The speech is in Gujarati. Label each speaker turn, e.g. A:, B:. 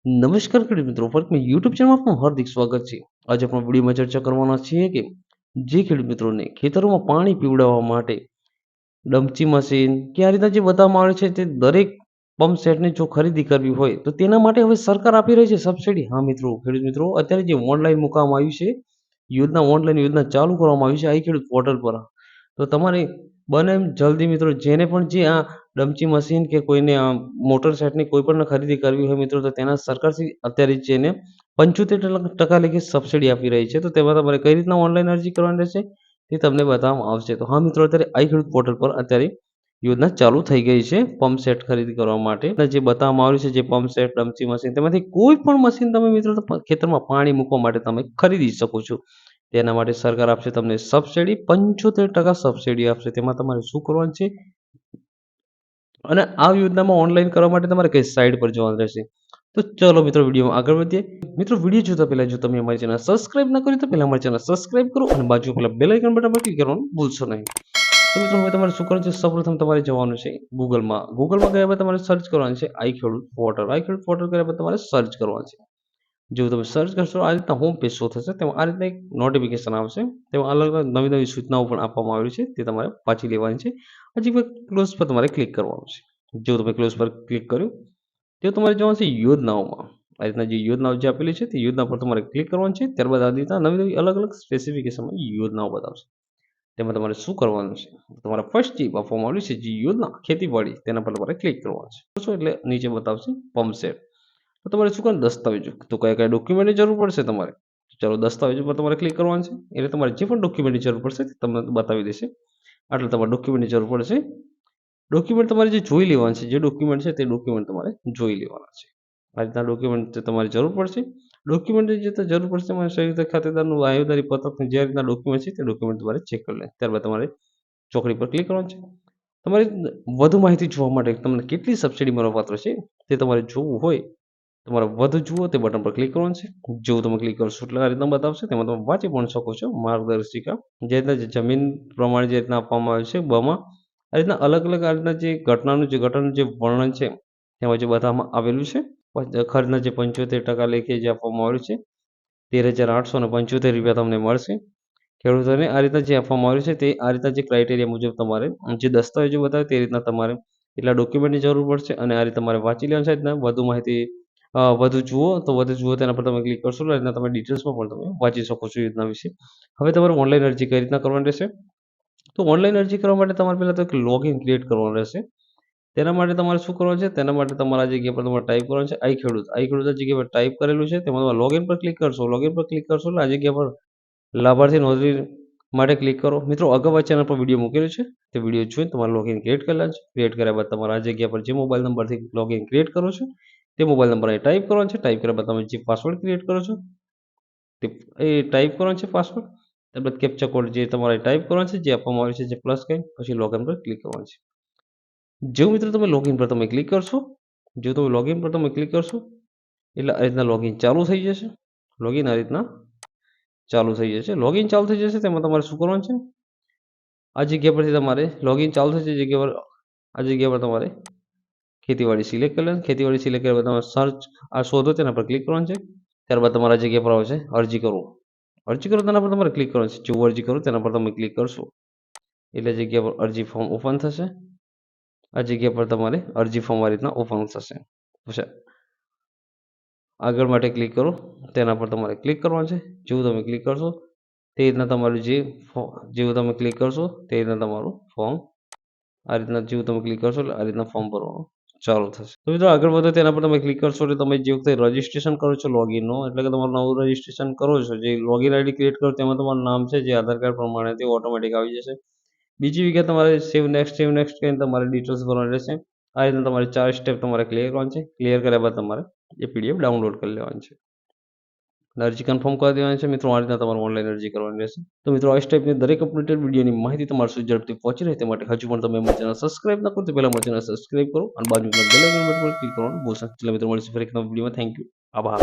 A: નમસ્કાર ખેડૂત મિત્રો, ફરી મેં યુટ્યુબ ચેનલ આપનું હાર્દિક સ્વાગત છે. આજે આપણે વિડીયોમાં ચર્ચા કરવાના છીએ કે જે ખેડૂત મિત્રોને ખેતરોમાં પાણી પીવડાવવા માટે ડમચી મશીન કે આ રીતના જે બતાવવામાં આવે છે તે દરેક પંપ સેટની જો ખરીદી કરવી હોય તો તેના માટે હવે સરકાર આપી રહી છે સબસિડી. હા મિત્રો, ખેડૂત મિત્રો, અત્યારે જે ઓનલાઈન મૂકવામાં આવ્યું છે યોજના, ઓનલાઈન યોજના ચાલુ કરવામાં આવી છે આઈ ખેડૂત પોર્ટલ પર. તો તમારે બને એમ જલ્દી મિત્રો, જેને પણ જે આ ડમચી મશીન કે કોઈને આ મોટર સેટની કોઈ પણ ખરીદી કરવી હોય મિત્રો, તો તેના સરકારશ્રી અત્યારે જ એને 75% લેખે સબસિડી આપી રહી છે. તો તેમાં તમારે કઈ રીતના ઓનલાઈન અરજી કરવાની રહેશે તે તમને બતાવવામાં આવશે. તો હા મિત્રો, અત્યારે આઈ ખેડૂત પોર્ટલ પર અત્યારે યોજના ચાલુ થઈ ગઈ છે પંપ સેટ ખરીદી કરવા માટે. અને જે બતાવવામાં આવ્યું છે, જે પંપ સેટ, ડમચી મશીન, તેમાંથી કોઈ પણ મશીન તમે મિત્રો ખેતરમાં પાણી મૂકવા માટે તમે ખરીદી શકો છો. તેના માટે સરકાર આપશે તમને સબસિડી, 75% સબસિડી આપશે. તેમાં તમારે શું કરવાનું છે અને આ યોજનામાં ઓનલાઈન કરવા માટે તમારે કઈ સાઇટ પર જવાનું રહેશે. તો ચલો મિત્રો, વિડીયોમાં આગળ વધીએ. મિત્રો, વિડીયો જોતા પહેલા જો તમે અમારી ચેનલ સબસ્ક્રાઇબ ન કરી તો પહેલા અમારી ચેનલ સબસ્ક્રાઇબ કરો અને બાજુ પેલા બેલ આઇકન બટન પર ક્લિક કરવાનું ભૂલશો નહીં. તો મિત્રો, હવે તમારે શું કરવાનું છે, સૌપ્રથમ તમારે જવાનું છે ગૂગલમાં ગયા બાદ તમારે સર્ચ કરવાનું છે આઈ ખેડૂત પોર્ટલ. આઈ ખેડૂત પોર્ટલ કર્યા બાદ તમારે સર્ચ કરવાનું છે. જો તમે સર્ચ કરશો આ રીતના હોમ પેજ શો થશે. તેમાં આ રીતના એક નોટિફિકેશન આવશે. તેમાં અલગ અલગ નવી નવી સૂચનાઓ પણ આપવામાં આવી છે, તે તમારે વાંચી લેવાની છે. હજી ક્લોઝ પર તમારે ક્લિક કરવાનું છે. જો તમે ક્લોઝ પર ક્લિક કર્યું તો તમારે જવાનું છે યોજનાઓમાં. આ રીતના જે યોજનાઓ જે આપેલી છે તે યોજના પર તમારે ક્લિક કરવાનું છે. ત્યારબાદ આ રીતના નવી નવી અલગ અલગ સ્પેસિફિકેશનમાં યોજનાઓ બતાવશે. તેમાં તમારે શું કરવાનું છે, તમારા ફર્સ્ટ જે આપવામાં આવ્યું છે જે યોજના ખેતીવાડી, તેના પર તમારે ક્લિક કરવાનું છે. એટલે નીચે બતાવશે પંપ સેટ. તો તમારે શું કરવાનું, દસ્તાવેજો, તો કયા કયા ડોક્યુમેન્ટની જરૂર પડશે તમારે. ચાલો, દસ્તાવેજો પર તમારે ક્લિક કરવાનું છે. એટલે તમારે જે પણ ડોક્યુમેન્ટની જરૂર પડશે તે તમને બતાવી દેશે. એટલે તમારે ડોક્યુમેન્ટની જરૂર પડશે. ડોક્યુમેન્ટ તમારે જે જોઈ લેવાનું છે, જે ડોક્યુમેન્ટ છે તે ડોક્યુમેન્ટ તમારે જોઈ લેવાના છે. આ રીતના ડોક્યુમેન્ટ તમારે જરૂર પડશે. ડોક્યુમેન્ટની જે જરૂર પડશે તમારે સંયુક્ત ખાતેદારનું બાંહેધરી પત્રકનું જે રીતના ડોક્યુમેન્ટ છે તે ડોક્યુમેન્ટ તમારે ચેક કરી લે. ત્યારબાદ તમારે ચોકડી પર ક્લિક કરવાનું છે. તમારે વધુ માહિતી જોવા માટે તમને કેટલી સબસિડી મળવાપાત્ર છે તે તમારે જોવું હોય, તમારે વધુ જુઓ તે બટન પર ક્લિક કરવાનું છે. જો તમે ક્લિક કરશો એટલે આ રીતના બતાવશે. તેમાં તમે વાંચી પણ શકો છો માર્ગદર્શિકા, જે રીતના જે જમીન પ્રમાણે જે રીતના આપવામાં આવે છે બમાં. આ રીતના અલગ અલગ આ રીતના જે ઘટનાનું જે વર્ણન છે તેમાં જે બતાવવામાં આવેલું છે. ખર્ચના જે 75% લેખે જે આપવામાં આવેલું છે, 13,875 રૂપિયા તમને મળશે. ખેડૂતોને આ રીતના જે આપવામાં આવ્યું છે તે આ રીતના જે ક્રાઇટેરિયા મુજબ તમારે જે દસ્તાવેજો બતાવે તે રીતના તમારે એટલા ડોક્યુમેન્ટની જરૂર પડશે. અને આ રીતે તમારે વાંચી લેવાનું છે. રીતના વધુ માહિતી વધુ જુઓ તેના પર તમે ક્લિક કરશો એટલે રીતના તમે ડિટેલ્સમાં પણ તમે વાંચી શકો છો યોજના વિશે. હવે તમારે ઓનલાઈન અરજી કઈ રીતના કરવાની રહેશે. તો ઓનલાઈન અરજી કરવા માટે તમારે પહેલાં તો એક લોગિન ક્રિએટ કરવાનું રહેશે. તેના માટે તમારે શું કરવાનું છે, તેના માટે તમારા જગ્યા પર તમારે ટાઈપ કરવાનું છે આઈ ખેડૂત. આઈ ખેડૂત આ જગ્યા પર ટાઈપ કરેલું છે. તેમાં તમારે લોગિન પર ક્લિક કરશો. લોગિન પર ક્લિક કરશો એટલે આ જગ્યા પર લાભાર્થી નોંધણી માટે ક્લિક કરો. મિત્રો, અગાઉ આ ચેનલ પર વિડીયો મૂકેલો છે, તે વિડીયો જોઈને તમારે લોગિન ક્રિએટ કરેલા છે. ક્રિએટ કર્યા બાદ તમારા આ જગ્યા પર જે મોબાઈલ નંબરથી લોગિન ક્રિએટ કરો છો તે મોબાઈલ નંબર અહીં ટાઈપ કરવાનો છે. ટાઈપ કર્યા બાદ તમે જે પાસવર્ડ ક્રિએટ કરો છો તે ટાઈપ કરવાનો છે પાસવર્ડ. ત્યારબાદ કેપ્ચા કોડ જે તમારે ટાઈપ કરવાનો છે, જે આપવામાં આવે છે, જે પ્લસ કઈ પછી લોગિન પર ક્લિક કરવાનું છે. જો મિત્રો તમે લોગિન પર તમે ક્લિક કરશો, જો તમે લોગિન પર તમે ક્લિક કરશો એટલે આ રીતના લોગિન ચાલુ થઈ જશે. લોગિન આ રીતના ચાલુ થઈ જશે. લોગિન ચાલુ થઈ જશે. તેમાં તમારે શું કરવાનું છે, આ જગ્યા પરથી તમારે લોગિન ચાલુ થશે. આ જગ્યા પર તમારે ખેતીવાડી સિલેક્ટ કરી લેવાની. ખેતીવાડી સિલેક્ટ કર્યા બાદ તમારે સર્ચ આ શોધો તેના પર ક્લિક કરવાનું છે. ત્યારબાદ તમારા જગ્યા પર આવશે અરજી કરો. અરજી કરો તેના પર તમારે ક્લિક કરવાનું છે. જો અરજી કરો તેના પર તમે ક્લિક કરશો એટલે જગ્યા પર અરજી ફોર્મ ઓપન થશે. આ જગ્યા પર તમારે અરજી ફોર્મ આ રીતના ઓપન થશે. પછી આગળ માટે ક્લિક કરો તેના પર તમારે ક્લિક કરવાનું છે. જેવું તમે ક્લિક કરશો તે રીતના તમારું જેવું તમે ક્લિક કરશો તે રીતના તમારું ફોર્મ આ રીતના જેવું તમે ક્લિક કરશો એટલે આ રીતના ફોર્મ ભરવાનું ચાલુ થશે. તો મિત્રો, આગળ વધો તેના પર તમે ક્લિક કરશો એટલે તમે જે વખતે રજિસ્ટ્રેશન કરો છો લોગિનનો, એટલે કે તમારું નવું રજિસ્ટ્રેશન કરો છો, જે લોગિન આઈડી ક્રિએટ કરો તેમાં તમારું નામ છે જે આધાર કાર્ડ પ્રમાણે તે ઓટોમેટિક આવી જશે. બીજી વિગત તમારે સેવ નેક્સ્ટ કરીને તમારે ડિટેલ્સ ભરવાની રહેશે. આ રીતના તમારે 4 સ્ટેપ તમારે ક્લિયર કરવાનું છે. ક્લિયર કર્યા બાદ તમારે એ પીડીએફ ડાઉનલોડ કરી લેવાની છે. અરજી કન્ફર્મ કરી દેવાની છે. મિત્રો, આ રીતના તમારે ઓનલાઈન અરજી કરવાની રહેશે. તો મિત્રો, આ સ્ટેપની દરેક અપડેટેડ વિડીયોની માહિતી તમારા સુધી ઝડપથી પહોંચી રહે તે માટે હજુ પણ તમે અમારી ચેનલ સબસ્ક્રાઇબ ન કરો તો પહેલા અમારી ચેનલ સબસ્ક્રાઇબ કરો અને બાજુના બેલ આઇકન બટન પર ક્લિક કરવાનું ભૂલશો નહીં. એટલે મિત્રો, મળીશું ફરી એક નવા વિડીયોમાં. થેન્ક યુ, આભાર.